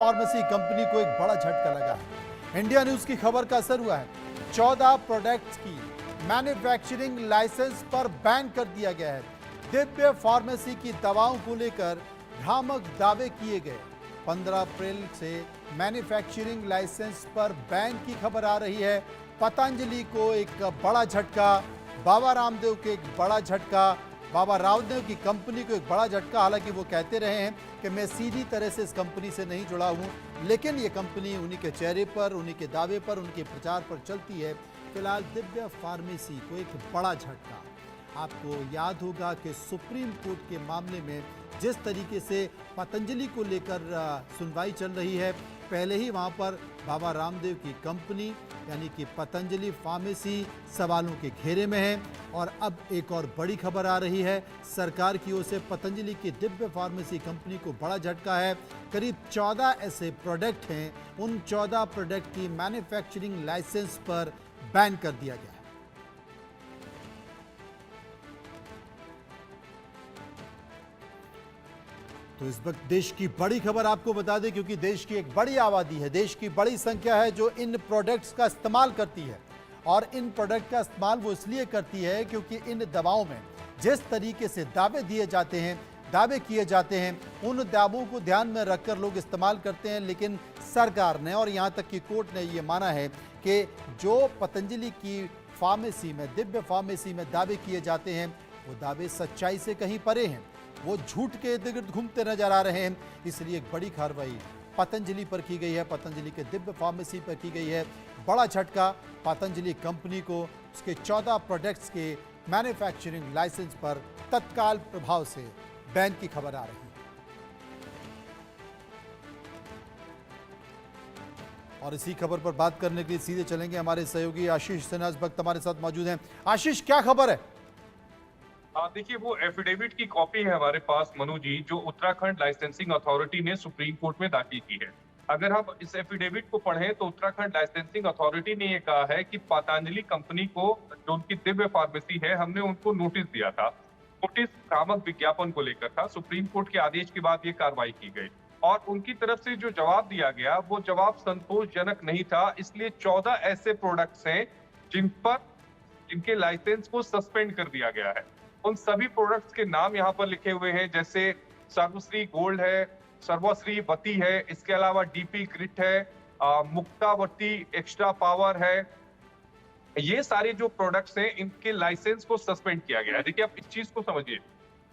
Pharmacy company को एक बड़ा झटका लगा है। इंडिया न्यूज की खबर का असर हुआ है। 14 प्रोडक्ट्स की मैन्युफैक्चरिंग लाइसेंस पर बैन कर दिया गया है। दिव्य फार्मेसी की दवाओं को लेकर भ्रामक दावे किए गए। 15 अप्रैल से मैन्युफैक्चरिंग लाइसेंस पर बैन की खबर आ रही है। पतंजलि को एक बड़ा झटका, बाबा रामदेव को एक बड़ा झटका, बाबा रामदेव की कंपनी को एक बड़ा झटका। हालांकि वो कहते रहे हैं कि मैं सीधी तरह से इस कंपनी से नहीं जुड़ा हूं, लेकिन ये कंपनी उन्हीं के चेहरे पर, उन्हीं के दावे पर, उनके प्रचार पर चलती है। फिलहाल दिव्य फार्मेसी को एक बड़ा झटका। आपको याद होगा कि सुप्रीम कोर्ट के मामले में जिस तरीके से पतंजलि को लेकर सुनवाई चल रही है, पहले ही वहां पर बाबा रामदेव की कंपनी यानी कि पतंजलि फार्मेसी सवालों के घेरे में है। और अब एक और बड़ी खबर आ रही है। सरकार की ओर से पतंजलि की दिव्य फार्मेसी कंपनी को बड़ा झटका है। करीब 14 ऐसे प्रोडक्ट हैं, उन 14 प्रोडक्ट की मैन्युफैक्चरिंग लाइसेंस पर बैन कर दिया गया है। तो इस वक्त देश की बड़ी खबर आपको बता दें, क्योंकि देश की एक बड़ी आबादी है, देश की बड़ी संख्या है जो इन प्रोडक्ट्स का इस्तेमाल करती है। और इन प्रोडक्ट का इस्तेमाल वो इसलिए करती है क्योंकि इन दवाओं में जिस तरीके से दावे दिए जाते हैं, दावे किए जाते हैं, उन दावों को ध्यान में रखकर लोग इस्तेमाल करते हैं। लेकिन सरकार ने और यहाँ तक कि कोर्ट ने ये माना है कि जो पतंजलि की फार्मेसी में, दिव्य फार्मेसी में दावे किए जाते हैं, वो दावे सच्चाई से कहीं परे हैं, वो झूठ के इर्द गिर्द घूमते नजर आ रहे हैं। इसलिए एक बड़ी कार्रवाई पतंजलि पर की गई है, पतंजलि के दिव्य फार्मेसी पर की गई है। बड़ा झटका पतंजलि कंपनी को, उसके 14 प्रोडक्ट्स के मैन्युफैक्चरिंग लाइसेंस पर तत्काल प्रभाव से बैन की खबर आ रही है। और इसी खबर पर बात करने के लिए सीधे चलेंगे हमारे सहयोगी आशीष सिन्हा इस वक्त हमारे साथ मौजूद हैं। आशीष, क्या खबर है? देखिए, वो एफिडेविट की कॉपी है हमारे पास मनु जी, जो उत्तराखंड लाइसेंसिंग अथॉरिटी ने सुप्रीम कोर्ट में दाखिल की है। अगर हम इस एफिडेविट को पढ़ें तो उत्तराखंड लाइसेंसिंग अथॉरिटी ने ये कहा है कि पतंजलि कंपनी को, जो उनकी दिव्य फार्मेसी है, हमने उनको नोटिस दिया था। नोटिस भ्रामक विज्ञापन को लेकर था। सुप्रीम कोर्ट के आदेश के बाद ये कार्रवाई की गई और उनकी तरफ से जो जवाब दिया गया वो जवाब संतोषजनक नहीं था। इसलिए 14 ऐसे प्रोडक्ट्स हैं जिनके लाइसेंस को सस्पेंड कर दिया गया है। उन सभी प्रोडक्ट्स के नाम यहाँ पर लिखे हुए हैं, जैसे सर्वश्री गोल्ड है, सर्वश्री वती है, इसके अलावा डीपी ग्रिट है, मुक्तावती एक्स्ट्रा पावर है। ये सारे जो प्रोडक्ट्स हैं, इनके लाइसेंस को सस्पेंड किया गया है। देखिए, आप इस चीज को समझिए।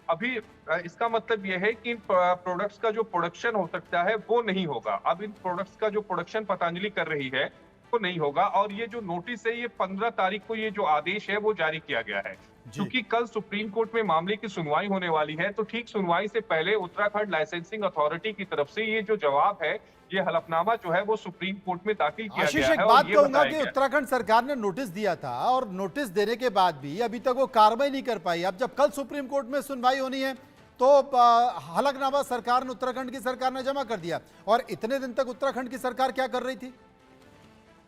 अभी इसका मतलब यह है कि इन प्रोडक्ट्स का जो प्रोडक्शन हो सकता है वो नहीं होगा। अब इन प्रोडक्ट्स का जो प्रोडक्शन पतंजलि कर रही है वो नहीं होगा। और ये जो नोटिस है, ये 15 तारीख को ये जो आदेश है वो जारी किया गया है। क्योंकि कल सुप्रीम कोर्ट में मामले की सुनवाई होने वाली है, तो ठीक सुनवाई से पहले उत्तराखंड लाइसेंसिंग अथॉरिटी की तरफ से ये जो जवाब है, ये हलफनामा जो है वो सुप्रीम कोर्ट में दाखिल किया आशीष, गया एक है। बात और ये कहूंगा बताया कि गया उत्तराखंड सरकार ने नोटिस दिया था और नोटिस देने के बाद भी अभी तक वो कार्रवाई नहीं कर पाई। अब जब कल सुप्रीम कोर्ट में सुनवाई होनी है तो हलफनामा सरकार ने, उत्तराखंड की सरकार ने जमा कर दिया। और इतने दिन तक उत्तराखंड की सरकार क्या कर रही थी?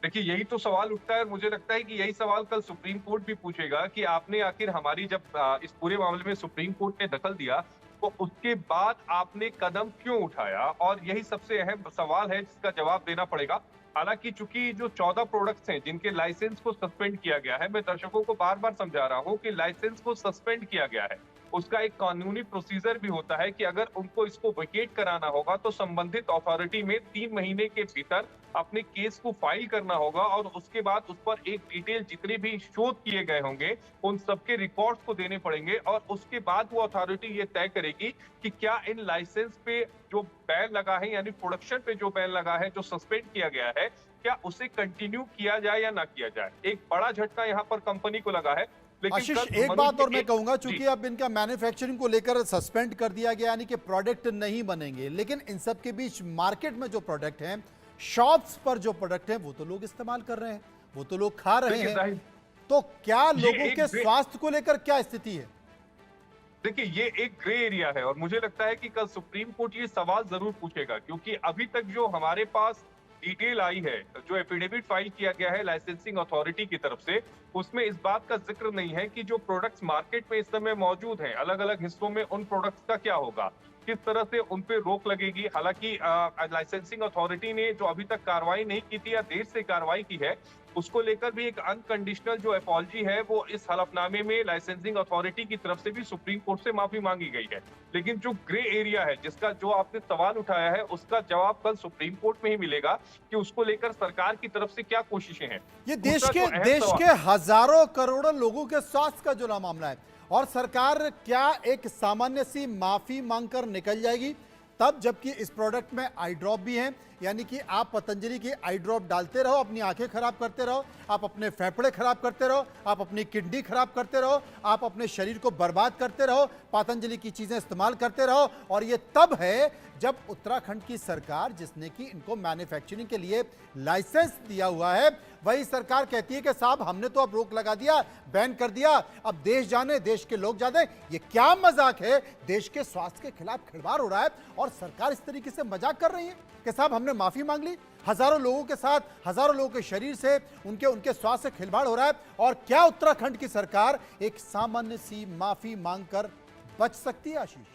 देखिए, यही तो सवाल उठता है। मुझे लगता है कि यही सवाल कल सुप्रीम कोर्ट भी पूछेगा कि आपने आखिर हमारी, जब इस पूरे मामले में सुप्रीम कोर्ट ने दखल दिया, तो उसके बाद आपने कदम क्यों उठाया। और यही सबसे अहम सवाल है जिसका जवाब देना पड़ेगा। हालांकि चूंकि जो 14 प्रोडक्ट्स हैं जिनके लाइसेंस को सस्पेंड किया गया है, मैं दर्शकों को बार बार समझा रहा हूं कि लाइसेंस को सस्पेंड किया गया है, उसका एक कानूनी प्रोसीजर भी होता है कि अगर उनको इसको वेकेट कराना होगा तो संबंधित अथॉरिटी में 3 महीने के भीतर अपने केस को फाइल करना होगा। और उसके बाद उस पर एक डिटेल, जितने भी शोध किए गए होंगे, उन सबके रिकॉर्ड्स को देने पड़ेंगे। और उसके बाद वो अथॉरिटी ये तय करेगी कि क्या इन लाइसेंस पे जो बैन लगा है, यानी प्रोडक्शन पे जो बैन लगा है, जो सस्पेंड किया गया है, क्या उसे कंटिन्यू किया जाए या ना किया जाए। एक बड़ा झटका यहाँ पर कंपनी को लगा है। आशीष, एक बात और मैं कहूंगा, चूंकि अब इनका मैन्युफैक्चरिंग को लेकर सस्पेंड कर दिया गया, यानी कि प्रोडक्ट नहीं बनेंगे, लेकिन इन सब के बीच मार्केट में जो प्रोडक्ट हैं, शॉप्स पर जो प्रोडक्ट हैं, वो तो लोग इस्तेमाल कर रहे हैं, वो तो लोग खा रहे हैं। तो क्या लोगों के स्वास्थ्य को लेकर क्या स्थिति है? देखिए, ये एक ग्रे एरिया है और मुझे लगता है कि कल सुप्रीम कोर्ट ये सवाल जरूर पूछेगा। क्योंकि अभी तक जो हमारे पास डिटेल आई है, जो एफिडेविट फाइल किया गया है लाइसेंसिंग अथॉरिटी की तरफ से, उसमें इस बात का जिक्र नहीं है कि जो प्रोडक्ट्स मार्केट में इस समय मौजूद हैं अलग अलग हिस्सों में, उन प्रोडक्ट्स का क्या होगा। किस तरह से उन पे रोक लगेगी। हालांकि लाइसेंसिंग अथॉरिटी ने जो अभी तक कार्रवाई नहीं की थी या देर से कार्रवाई की है, उसको लेकर भी एक अनकंडीशनल जो अपॉलजी है वो इस हलफनामे में लाइसेंसिंग अथॉरिटी की तरफ से भी सुप्रीम कोर्ट से माफी मांगी गई है। लेकिन जो ग्रे एरिया है, जिसका जो आपने सवाल उठाया है, उसका जवाब कल सुप्रीम कोर्ट में ही मिलेगा कि उसको लेकर सरकार की तरफ से क्या कोशिशें हैं। ये दूसरा जो अहम देश सवाल- के हजारों करोड़ों लोगों के स्वास्थ्य का जुड़ा मामला है और सरकार क्या एक सामान्य सी माफी मांगकर निकल जाएगी? तब जबकि इस प्रोडक्ट में आई ड्रॉप भी हैं, यानी कि आप पतंजलि की आई ड्रॉप डालते रहो, अपनी आंखें खराब करते रहो, आप अपने फेफड़े खराब करते रहो, आप अपनी किडनी खराब करते रहो, आप अपने शरीर को बर्बाद करते रहो, पतंजलि की चीजें इस्तेमाल करते रहो। और ये तब है जब उत्तराखंड की सरकार, जिसने कि इनको मैन्युफैक्चरिंग के लिए लाइसेंस दिया हुआ है, वही सरकार कहती है कि साहब हमने तो अब रोक लगा दिया, बैन कर दिया, अब देश जाने, देश के लोग जाने। ये क्या मजाक है? देश के स्वास्थ्य के खिलाफ खिलवाड़ हो रहा है और सरकार इस तरीके से मजाक कर रही है कि साहब हमने माफी मांग ली। हजारों लोगों के साथ, हजारों लोगों के शरीर से, उनके स्वास्थ्य से खिलवाड़ हो रहा है और क्या उत्तराखंड की सरकार एक सामान्य सी माफी मांगकर बच सकती है? आशीष,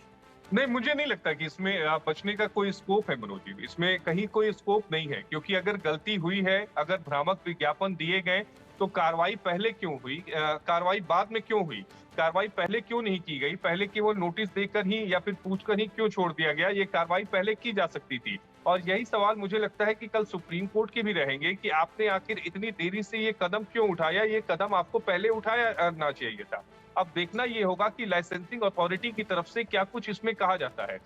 नहीं, मुझे नहीं लगता कि इसमें बचने का कोई स्कोप है मनोज जी। इसमें कहीं कोई स्कोप नहीं है, क्योंकि अगर गलती हुई है, अगर भ्रामक विज्ञापन दिए गए, तो कार्रवाई पहले क्यों हुई, कार्रवाई बाद में क्यों हुई, कार्रवाई पहले क्यों नहीं की गई, पहले केवल नोटिस देकर ही या फिर पूछकर ही क्यों छोड़ दिया गया? ये कार्रवाई पहले की जा सकती थी। और यही सवाल मुझे लगता है कि कल सुप्रीम कोर्ट के भी रहेंगे कि आपने आखिर इतनी देरी से ये कदम क्यों उठाया, ये कदम आपको पहले उठाया ना चाहिए था। अब देखना ये होगा कि लाइसेंसिंग अथॉरिटी की तरफ से क्या कुछ इसमें कहा जाता है।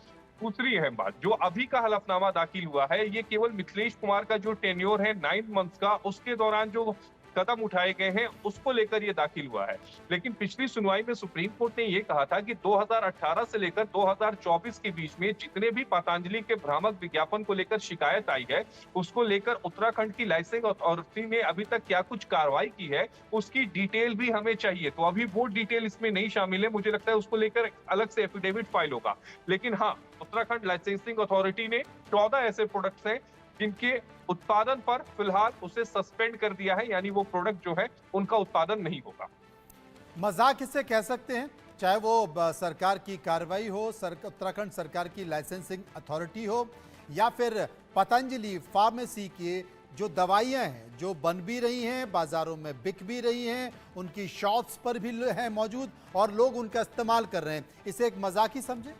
दूसरी अहम बात, जो अभी का हलफनामा दाखिल हुआ है, ये केवल मिथिलेश कुमार का जो टेन्योर है 9 मंथ्स का, उसके दौरान जो कदम उठाए गए हैं उसको लेकर ये दाखिल हुआ है। लेकिन पिछली सुनवाई में सुप्रीम कोर्ट ने ये कहा था कि 2018 से लेकर 2024 के बीच में जितने भी पतंजलि के भ्रामक विज्ञापन को लेकर शिकायत आई है, उसको लेकर उत्तराखंड की लाइसेंसिंग अथॉरिटी ने अभी तक क्या कुछ कार्रवाई की है, उसकी डिटेल भी हमें चाहिए। तो अभी वो डिटेल इसमें नहीं शामिल है, मुझे लगता है उसको लेकर अलग से एफिडेविट फाइल होगा। लेकिन हाँ, उत्तराखंड लाइसेंसिंग अथॉरिटी ने 14 ऐसे प्रोडक्ट्स हैं जिनके उत्पादन पर फिलहाल उसे सस्पेंड कर दिया है, यानी वो प्रोडक्ट जो है उनका उत्पादन नहीं होगा। मजाक इसे कह सकते हैं, चाहे वो सरकार की कार्रवाई हो, उत्तराखंड सरकार की लाइसेंसिंग अथॉरिटी हो, या फिर पतंजलि फार्मेसी की जो दवाइयां हैं, जो बन भी रही हैं, बाजारों में बिक भी रही हैं, उनकी शॉप्स पर भी हैं मौजूद और लोग उनका इस्तेमाल कर रहे हैं, इसे एक मजाक ही समझे?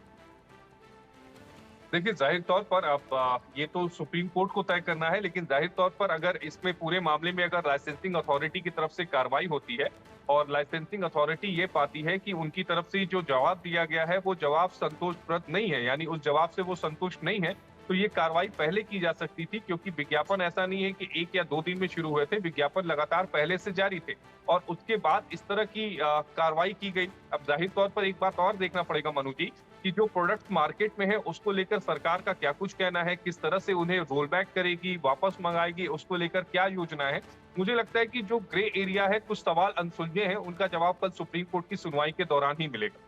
देखिए, जाहिर तौर पर अब ये तो सुप्रीम कोर्ट को तय करना है, लेकिन जाहिर तौर पर अगर इसमें पूरे मामले में अगर लाइसेंसिंग अथॉरिटी की तरफ से कार्रवाई होती है और लाइसेंसिंग अथॉरिटी ये पाती है कि उनकी तरफ से जो जवाब दिया गया है वो जवाब संतोषप्रद नहीं है, यानी उस जवाब से वो संतुष्ट नहीं है, तो ये कार्रवाई पहले की जा सकती थी। क्योंकि विज्ञापन ऐसा नहीं है कि 1 या 2 दिन में शुरू हुए थे, विज्ञापन लगातार पहले से जारी थे और उसके बाद इस तरह की कार्रवाई की गई। अब जाहिर तौर पर एक बात और देखना पड़ेगा मनु जी, कि जो प्रोडक्ट मार्केट में है उसको लेकर सरकार का क्या कुछ कहना है, किस तरह से उन्हें रोल बैक करेगी, वापस मंगाएगी, उसको लेकर क्या योजना है। मुझे लगता है कि जो ग्रे एरिया है, कुछ सवाल अनसुलझे हैं, उनका जवाब कल सुप्रीम कोर्ट की सुनवाई के दौरान ही मिलेगा।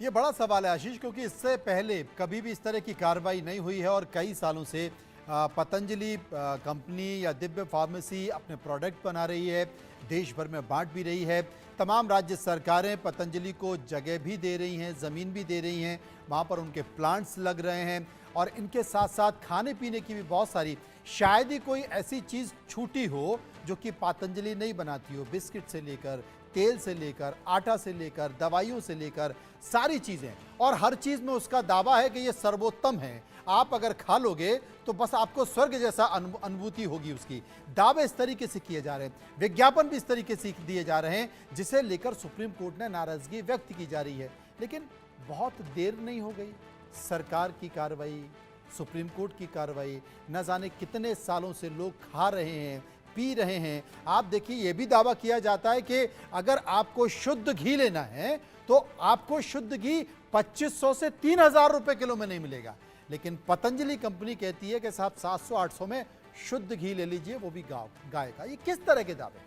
ये बड़ा सवाल है आशीष, क्योंकि इससे पहले कभी भी इस तरह की कार्रवाई नहीं हुई है और कई सालों से पतंजलि कंपनी या दिव्य फार्मेसी अपने प्रोडक्ट बना रही है, देश भर में बांट भी रही है। तमाम राज्य सरकारें पतंजलि को जगह भी दे रही हैं, ज़मीन भी दे रही हैं, वहाँ पर उनके प्लांट्स लग रहे हैं और इनके साथ साथ खाने पीने की भी बहुत सारी, शायद ही कोई ऐसी चीज़ छूटी हो जो कि पतंजलि नहीं बनाती हो। बिस्किट से लेकर, तेल से लेकर, आटा से लेकर, दवाइयों से लेकर, सारी चीज़ें, और हर चीज़ में उसका दावा है कि ये सर्वोत्तम है, आप अगर खा लोगे तो बस आपको स्वर्ग जैसा अनुभूति होगी उसकी। दावे इस तरीके से किए जा रहे हैं, विज्ञापन भी इस तरीके से दिए जा रहे हैं, जिसे लेकर सुप्रीम कोर्ट ने नाराजगी व्यक्त की जा रही है। लेकिन बहुत देर नहीं हो गई, सरकार की कार्रवाई, सुप्रीम कोर्ट की कार्रवाई, न जाने कितने सालों से लोग खा रहे हैं, पी रहे हैं। आप देखिए, ये भी दावा किया जाता है कि अगर आपको शुद्ध घी लेना है तो आपको शुद्ध घी 2500 से 3000 रुपए किलो में नहीं मिलेगा, लेकिन पतंजलि कंपनी कहती है कि साहब 700-800 में शुद्ध घी ले लीजिए, वो भी गाय का। ये किस तरह के दावे?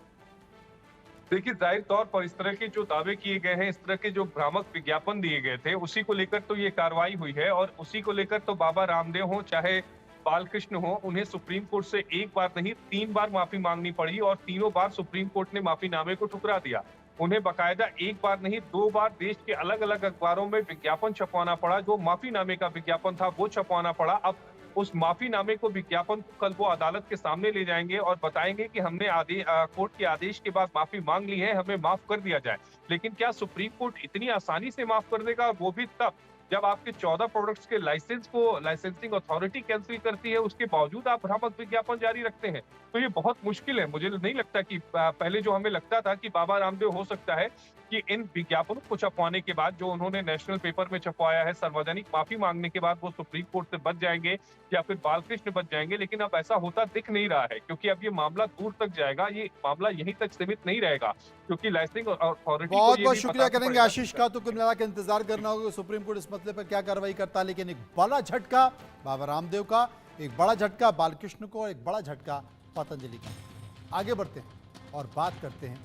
देखिए, जाहिर तौर पर इस तरह के जो दावे किए गए हैं, इस तरह के जो भ्रामक विज्ञापन दिए गए थे, उसी को लेकर तो ये कार्रवाई हुई है और उसी को लेकर तो बाबा रामदेव हो चाहे बालकृष्ण हो, उन्हें सुप्रीम कोर्ट से 1 बार नहीं 3 बार माफी मांगनी पड़ी और तीनों बार सुप्रीम कोर्ट ने माफीनामे को ठुकरा दिया। उन्हें बाकायदा एक बार नहीं 2 बार देश के अलग-अलग अखबारों में विज्ञापन छपवाना पड़ा, जो माफीनामे का विज्ञापन था वो छपवाना पड़ा। अब उस माफीनामे को विज्ञापन को कल वो अदालत के सामने ले जाएँगे और बताएँगे कि हमने कोर्ट के आदेश के बाद माफी माँग ली है, हमें माफ कर दिया जाए। लेकिन क्या सुप्रीम कोर्ट इतनी आसानी से माफ कर देगा? वो भी तब जब आपके 14 प्रोडक्ट्स के लाइसेंस को लाइसेंसिंग अथॉरिटी कैंसिल करती है, उसके बावजूद आप भ्रामक विज्ञापन जारी रखते हैं। तो ये बहुत मुश्किल है। मुझे नहीं लगता कि पहले जो हमें लगता था कि बाबा रामदेव हो सकता है कि इन विज्ञापनों को छपवाने के बाद जो उन्होंने नेशनल पेपर में छपवाया है, सार्वजनिक माफी मांगने के बाद वो सुप्रीम कोर्ट से बच जाएंगे या फिर बालकृष्ण बच जाएंगे, लेकिन अब ऐसा होता दिख नहीं रहा है क्योंकि अब ये मामला दूर तक जाएगा। ये मामला यहीं तक सीमित नहीं रहेगा क्योंकि लाइसेंसिंग अथॉरिटी को बहुत ये बहुत भी शुक्रिया बताना करेंगे पड़ेगा आशीष का। तो कुल मिला के इंतजार करना होगा कि सुप्रीम कोर्ट इस मसले पर क्या कार्रवाई करता है, लेकिन एक बड़ा झटका बाबा रामदेव का, एक बड़ा झटका बालकृष्ण को और एक बड़ा झटका पतंजलि का। आगे बढ़ते हैं और बात करते हैं